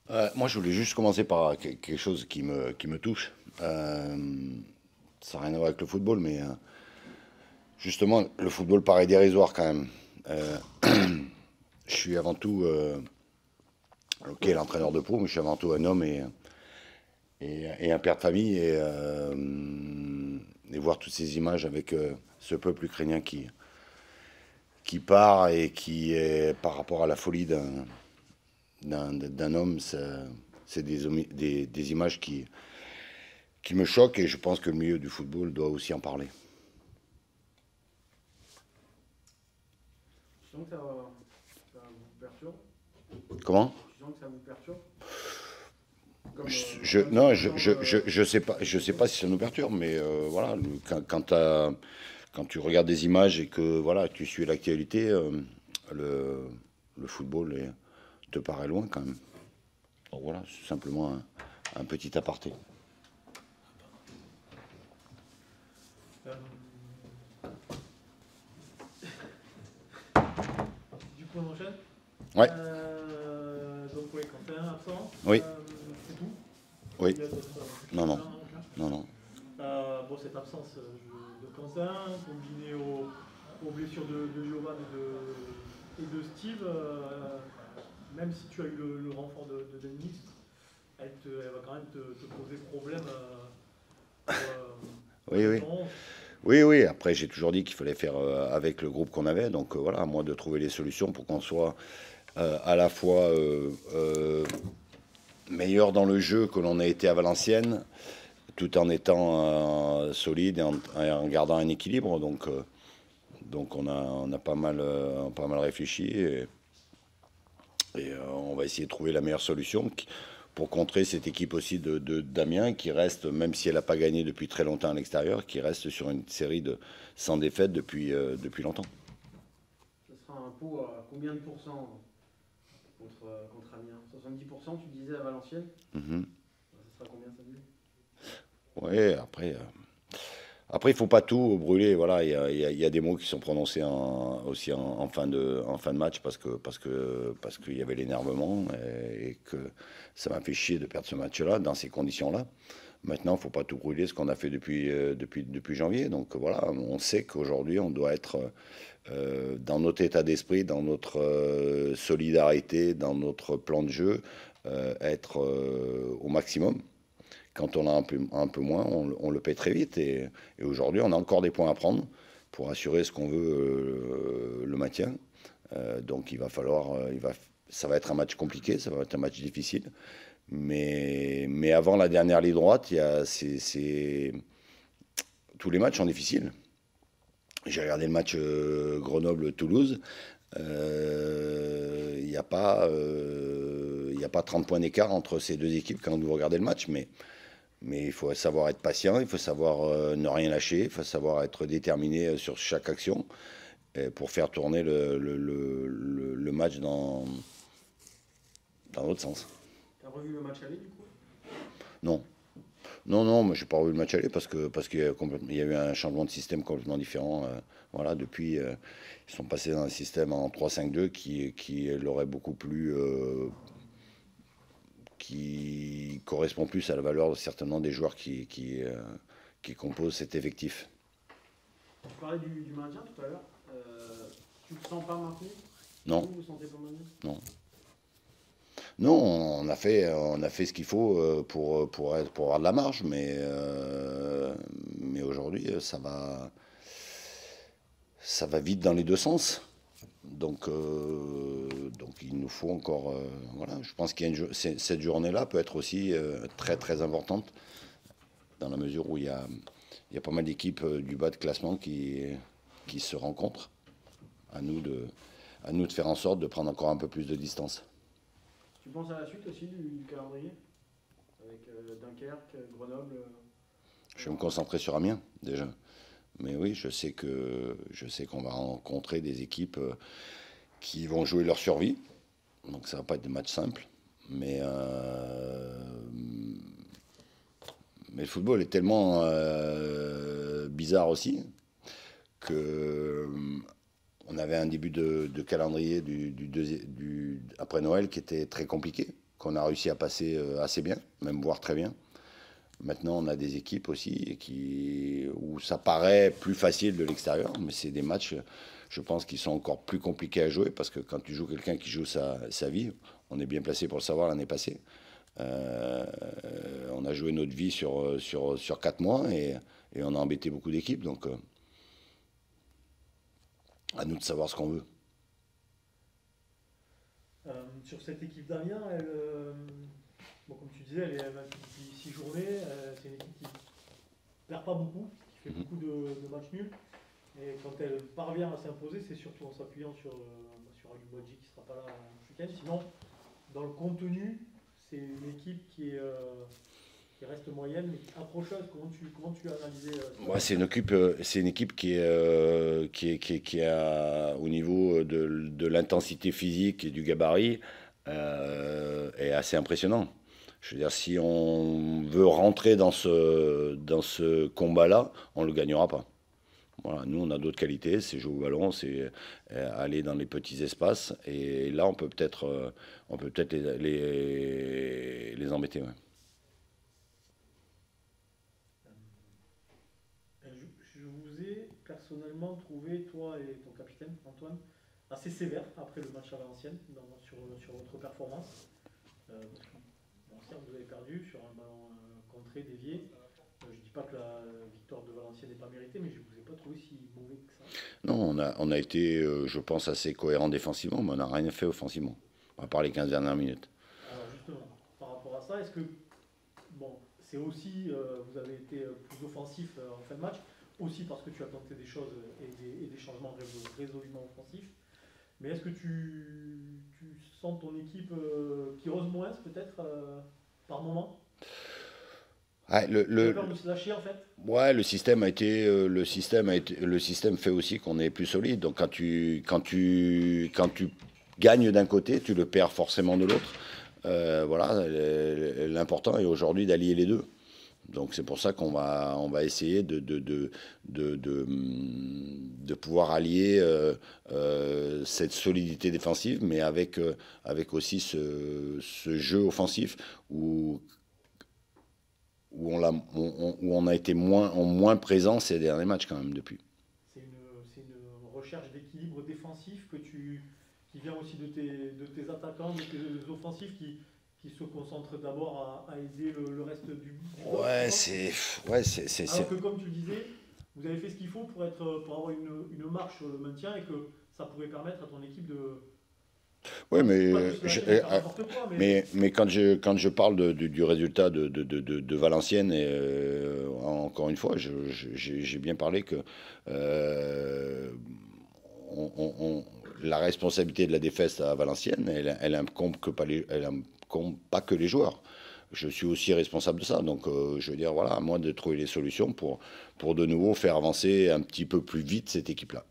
Moi, je voulais juste commencer par quelque chose qui me touche. Ça n'a rien à voir avec le football, mais justement, le football paraît dérisoire quand même. Euh, je suis avant tout, ok, l'entraîneur de pro, mais je suis avant tout un homme et un père de famille. Et voir toutes ces images avec ce peuple ukrainien qui part et qui est par rapport à la folie d'un homme, c'est des images qui me choquent et je pense que le milieu du football doit aussi en parler. Tu sens que ça vous perturbe? Comment? Tu sens que ça vous perturbe? Comme Non, supporter je sais pas si ça nous perturbe, mais voilà, quand tu regardes des images et que voilà, tu suis l'actualité, le, le football te paraît loin quand même. Donc voilà, c'est simplement un petit aparté. euh, du coup, on enchaîne. Ouais, Donc, oui, quand t'es un absent, oui, c'est tout. oui, Il y a d'autres non, non, choses à faire. non, non. Bon, cette absence de Quentin, combinée aux blessures de Jovan et de Steve, même si tu as eu le renfort de Denis, elle va quand même te poser problème Oui, avec oui. ton 11. Oui, oui, après j'ai toujours dit qu'il fallait faire avec le groupe qu'on avait, donc voilà, à moi de trouver les solutions pour qu'on soit à la fois meilleur dans le jeu que l'on a été à Valenciennes, tout en étant solide et en gardant un équilibre. Donc on a pas mal réfléchi et on va essayer de trouver la meilleure solution pour contrer cette équipe aussi d'Amiens qui reste, même si elle n'a pas gagné depuis très longtemps à l'extérieur, qui reste sur une série de 100 défaites depuis longtemps. Ça sera un pot à combien de pourcents contre Amiens? 70% tu disais à Valenciennes? Mhm. Ça sera combien samedi? Ouais, après, il faut pas tout brûler. Voilà, il y a des mots qui sont prononcés aussi en fin de match parce qu'il y avait l'énervement et que ça m'a fait chier de perdre ce match-là dans ces conditions-là. Maintenant, il faut pas tout brûler ce qu'on a fait depuis janvier. Donc voilà, on sait qu'aujourd'hui, on doit être dans notre état d'esprit, dans notre solidarité, dans notre plan de jeu, être au maximum. Quand on a un peu moins, on le paie très vite. Et aujourd'hui, on a encore des points à prendre pour assurer ce qu'on veut, le maintien. Donc il va falloir, ça va être un match compliqué, ça va être un match difficile. Mais avant la dernière ligne droite, tous les matchs sont difficiles. J'ai regardé le match Grenoble-Toulouse. Il n'y a pas 30 points d'écart entre ces deux équipes quand vous regardez le match, mais il faut savoir être patient, il faut savoir ne rien lâcher, il faut savoir être déterminé sur chaque action pour faire tourner le match dans l'autre sens. T'as revu le match aller du coup? Non, non, non, moi j'ai pas revu le match aller parce qu'il y a, il y a eu un changement de système complètement différent. Voilà, depuis, ils sont passés dans un système en 3-5-2 qui leur est beaucoup plus, qui correspond plus à la valeur certainement des joueurs qui composent cet effectif. Tu parlais du maintien tout à l'heure. Tu le sens pas maintenu? Non, Vous sentez pas maintenu? non. Non, on a fait ce qu'il faut pour avoir de la marge, mais aujourd'hui, ça va vite dans les deux sens. Donc il nous faut encore. Voilà, je pense cette journée-là peut être aussi très très importante dans la mesure où il y a pas mal d'équipes du bas de classement qui se rencontrent. À nous de, à nous de faire en sorte de prendre encore un peu plus de distance. Tu penses à la suite aussi du calendrier? Avec Dunkerque, Grenoble. Je vais me concentrer sur Amiens déjà. Mais oui, je sais qu'on va rencontrer des équipes qui vont jouer leur survie. Donc ça va pas être des matchs simples. Mais le football est tellement bizarre aussi que on avait un début de calendrier après Noël qui était très compliqué, qu'on a réussi à passer assez bien, même voire très bien. Maintenant, on a des équipes aussi où ça paraît plus facile de l'extérieur, mais c'est des matchs, je pense, qui sont encore plus compliqués à jouer parce que quand tu joues quelqu'un qui joue sa vie, on est bien placé pour le savoir l'année passée. On a joué notre vie sur 4 mois et on a embêté beaucoup d'équipes. Donc, à nous de savoir ce qu'on veut. Sur cette équipe d'Amiens, bon, comme tu disais, elle est vaincue depuis 6 journées. C'est une équipe qui ne perd pas beaucoup, qui fait beaucoup de matchs nuls. Et quand elle parvient à s'imposer, c'est surtout en s'appuyant sur Aliou Badji qui ne sera pas là ce week-end. Sinon, dans le contenu, c'est une équipe qui reste moyenne, mais accrocheuse. Comment tu as analysé Ouais, c'est une équipe qui a, au niveau de l'intensité physique et du gabarit, est assez impressionnant. Je veux dire, si on veut rentrer dans ce combat-là, on ne le gagnera pas. Voilà, nous, on a d'autres qualités, c'est jouer au ballon, c'est aller dans les petits espaces, et là, on peut peut-être les embêter. Ouais. Je vous ai personnellement trouvé, toi et ton capitaine, Antoine, assez sévère après le match à Valenciennes sur votre performance. Bon, certes, vous avez perdu sur un ballon contré, dévié. Je ne dis pas que la victoire de Valenciennes n'est pas méritée, mais je ne vous ai pas trouvé si mauvais que ça. Non, on a été, je pense, assez cohérent défensivement, mais on n'a rien fait offensivement, à part les 15 dernières minutes. Alors justement, par rapport à ça, est-ce que, bon, c'est aussi, vous avez été plus offensif en fin de match, aussi parce que tu as tenté des choses et des changements résolument offensifs, mais est-ce que tu sens ton équipe qui ose moins peut-être par moment? Ah, Tu as peur de se lâcher en fait? ouais, le système fait aussi qu'on est plus solide. Donc quand tu gagnes d'un côté, tu le perds forcément de l'autre. Voilà, l'important est aujourd'hui d'allier les deux. Donc c'est pour ça qu'on va essayer de pouvoir allier cette solidité défensive, mais avec aussi ce jeu offensif où on a été moins présent ces derniers matchs quand même depuis. C'est une recherche d'équilibre défensif qui vient aussi de tes attaquants, de tes offensifs qui se concentrent d'abord à aider le reste du bloc, tu Ouais, penses? c'est. Alors que comme tu le disais, vous avez fait ce qu'il faut pour avoir une marche sur le maintien et que ça pourrait permettre à ton équipe Oui, pas de mais, se lâcher, de faire n'importe quoi, mais mais quand je parle du résultat de Valenciennes, et, encore une fois, j'ai bien parlé que euh, la responsabilité de la défaite à Valenciennes, elle incombe pas que les joueurs. Je suis aussi responsable de ça. Donc, je veux dire, voilà, à moi de trouver les solutions pour de nouveau faire avancer un petit peu plus vite cette équipe-là.